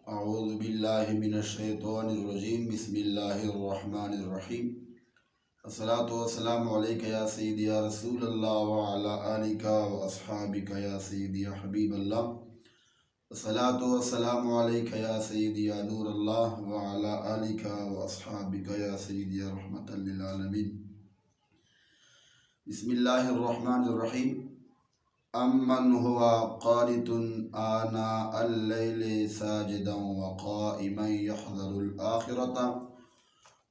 अऊज़ु बिल्लाहि मिनश्शैतानिर्रजीम बिस्मिल्लाहिर्रहमानिर्रहीम अस्सलातु वस्सलामु अलैका या सय्यदी या रसूलल्लाह व अला आलिका व अस्हाबिका या सय्यदी या हबीबल्लाह अस्सलातु वस्सलामु अलैका या सय्यदी या नूरल्लाह व अला आलिका व अस्हाबिका या सय्यदी या रहमतल लिल आलमीन। बिस्मिल्लाहिर्रहमानिर्रहीम। अम्मन हुवा क़ानितुन आना अल-लैलि साजिदन व क़ाइमन यहज़रुल आखिरता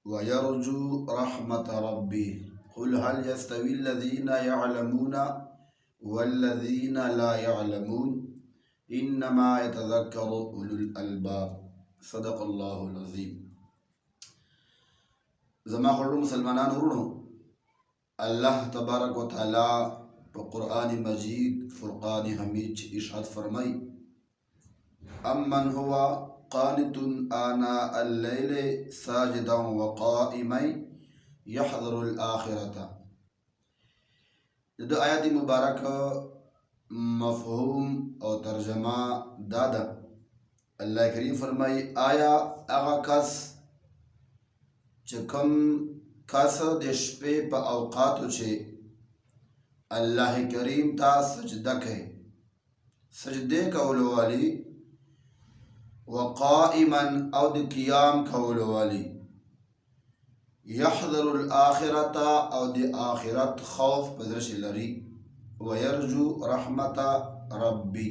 व यरजू रहमत रब्बिह क़ुल हल यस्तवी अल्लज़ीना यअलमूना वल्लज़ीना ला यअलमून इन्नमा यतज़क्करु उलुल अलबाब। सदक़ल्लाहुल अज़ीम। ज़मा खुर्र मुसलमानान वरुणो, अल्लाह तबारक व तआला क़ुरआन मजीद फ़ुरक़ान हमीद इरशाद फरमाई, अम्मन हुवा क़ानितुन आना अल-लैलि साजिदन व क़ाइमन यहज़रुल आखिरता। दो आयत मुबारक मफ़हूम और तर्जमा दादा। अल्लाह करीम फरमाई, आया आगा कस चकम कस देशपे प औक़ातु छे अल्लाह करीम ता सजदा के सजदे कौलो वाली व क़ाइमन औद क़ियाम कौलो वाली यहज़रुल आखिरता औद आखिरत खौफ पदरश लरी व यरजू रहमत रब्बी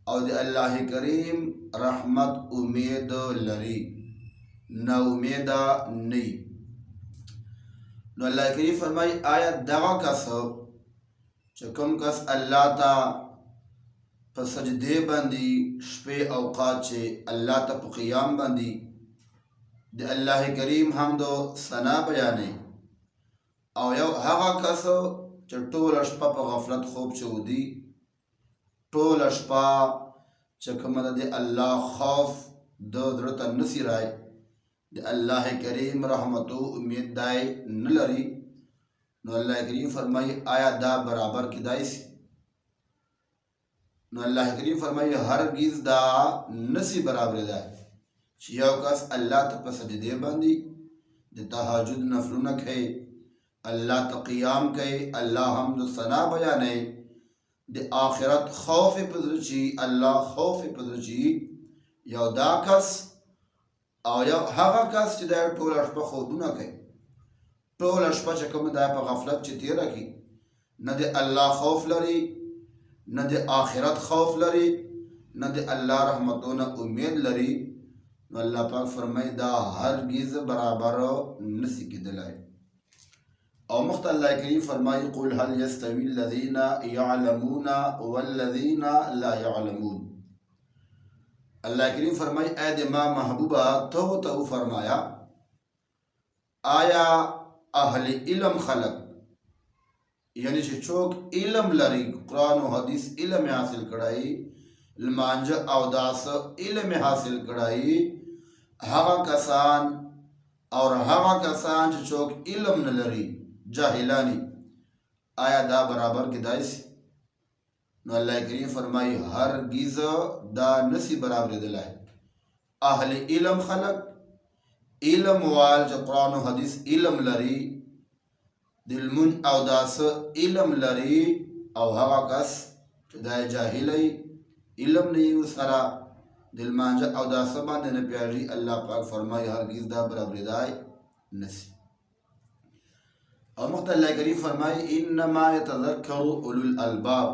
औद अल्लाह करीम रहमत उम्मीद लरी न उम्मीदा नहीं। नो अल्लाह करीम फरमाई, आया दगा कस चकम कस अल्लाह ता प सजदे बंदी शपे औक़ात छे अल्लाह ता प क़ियाम बंदी दे अल्लाह करीम हमदो सना बयाने और यौ हगा कस च टोल अशपा प गफलत खूब चौदी टोल अशपा चकम दे अल्लाह खौफ दो दरत नसीराय दे अल्लाह करीम रहमतु उम्मीद दाय न लरी। नो अल्लाह करीम फरमाई, आया दा बराबर की दाइस। नो अल्लाह करीम फरमाई, हरगिज़ दा नसी बराबर दाय चिया कस अल्लाह तप सजदे बंदी दे तहज्जुद नफल न खे अल्लाह त क़ियाम के अल्लाह हमद सना बयाने दे आखिरत खौफ पदरची अल्लाह खौफ पदरची यौ दा कस और यौ हगा कस च दा टोल अशपा खूब न खे टोल अशपा चकम दा प गफलत चिती रखी न दे अल्लाह खौफ लरी न दे आखिरत खौफ लरी न दे अल्लाह रहमतों न उम्मीद लरी। अल्लाह पाक फरमाई, दा हरगिज़ बराबर नसी की दिलाए। और मुख्त अल्लाह करीम फरमाई, क़ुल हल यस्तवी अल्लज़ीना यअलमूना वल्लज़ीना ला यअलमून। अल्लाह करीम फरमाई, ऐ दिमा महबूबा तो फरमाया, आया अहल इल्म खलक यानी चोक इल्म लरी कुरान व हदीस इल्म हासिल कराई लमांज अवदास इल्म हासिल कराई हवा कसान और हवा कसान चोक इल्म न लरी जाहिलानी आया दा बराबर की दाइस। नो अल्लाह करीम फरमाई, हर गिज़ दा नसी बराबर दिलाए अहल इल्म खलक इल्म वाल जो कुरान व हदीस इल्म लरी दिलमुन अवदास इल्म लरी और हवा कस दाय जाहिलई इल्म नहीं उसरा दिल मांजा अवदास बांधे न प्यारी। अल्लाह पाक फरमाई, हरगिज़ दा बराबर दाय नसी। और मुख्त अल्लाह करीम फरमाई, इन्नमा यतज़क्करु उलुल अलबाब।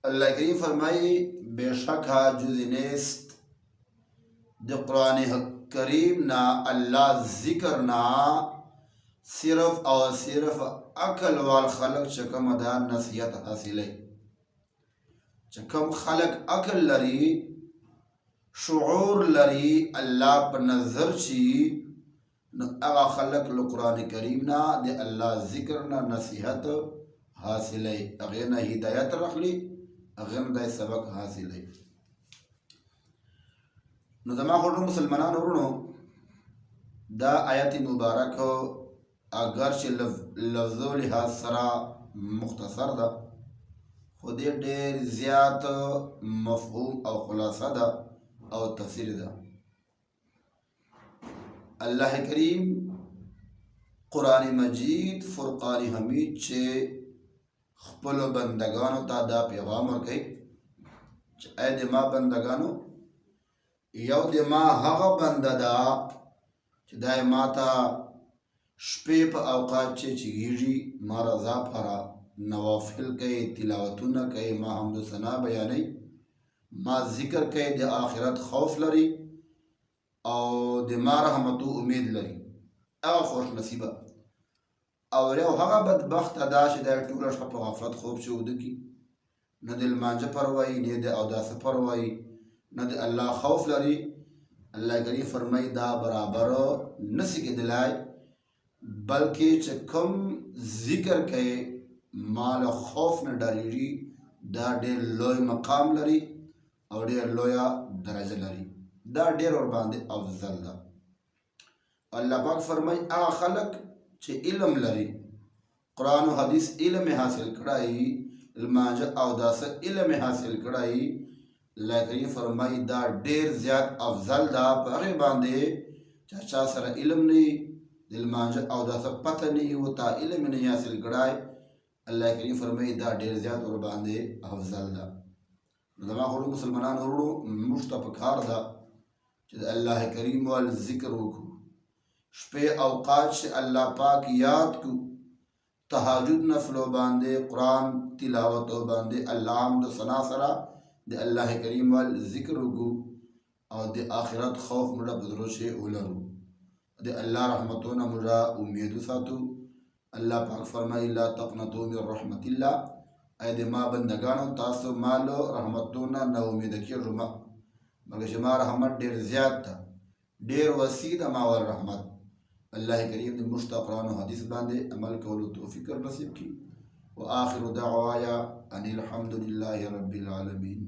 अल्लाह करीम फरमाई, बेशक हा जुज़नेस्त दे कुरान करीम ना अल्लाह ज़िक्र ना सिर्फ और सिर्फ अकल वाल खलक चकम दा नसीहत हासिल चकम खलक अकल लरी शुऊर लरी अल्लाह पर नजर ची न अगा खलक लो कुरान करीम ना दे अल्लाह ज़िक्र ना नसीहत हासिल अगे न हिदायत रख ली अगे न दाय सबक हासिल। नज़मा खुर्र मुसलमानान वरुणो, दा आयत मुबारक अगरचे लफ्ज़ो लिहाज सरा मुख्तसर दा, खुदे ढेर ज़्यादा मफहूम और खुलासा दा। او تفسیر ده الله کریم قرآن مجید فرقان حمید چې خپل بندگانو ته دا پیغام ورکوي چې اے د ما بندگانو یو د ما هغه بنده ده چې دا ما ته شپې په اوقات چې چېږي ما رضا پره نوافل کوي تلاوتونه کوي ما حمد و ثنا بیانوي ما ذکر کوي د آخرت خوف لري او د ما رحمتو امید لري هغه خوش نصیبه او یو هغه بدبخته ده چې دا ټوله شپه په غفلت خوب چې وده کي نه د لمانځه پروایي نه د اوداسه پروایي نه د الله خوف لري الله کریم فرمایي دا برابر نسی کېدلی بلکې چې کوم ذکر کوي مال خوف نه ډارېږي دا ډېر لوی مقام لري او ډېر لویه درجه لري دا ډېر ورباندې افضل ده الله پاک فرمایي هغه خلک چې علم لري قرآن و حدیث علم حاصل کړای لمانځه اوداسه علم حاصل کړای الله کریم فرمایي دا ډېر زیات افضل ده په هغې باندې چا سره علم نه وي د لمانځه اوداسه پته نه وي ورته علم نه حاصل کړای الله کریم فرمایي دا ډېر زیات ورباندې افضل ده زما خو مسلمانانو وروڼو موږ ته پکار ده چې د الله کریم ول ذکر وکړو شپې اوقات چې الله پاک یاد کو تهجد نفلو باندې قرآن تلاوتو باندې الله حمد ثنا سره د الله کریم ول ذکر وکړو او د آخرت خوف موږ په زړه کې ولرو د الله رحمتونه موږ امید وساتو الله پاک فرمایي لا تقنطوا من رحمت الله اې د ما بندگانو تاسو مالو رحمتونه نه امید کیږئ مګر چې ما رحمت ډېر زیات ده ډېر وسیع ده ما ول رحمت الله کریم د مشتاق قرآن و حدیث باندې عمل کولو توفیق نصیب کړي واخر دعوایا ان الحمد لله رب العالمین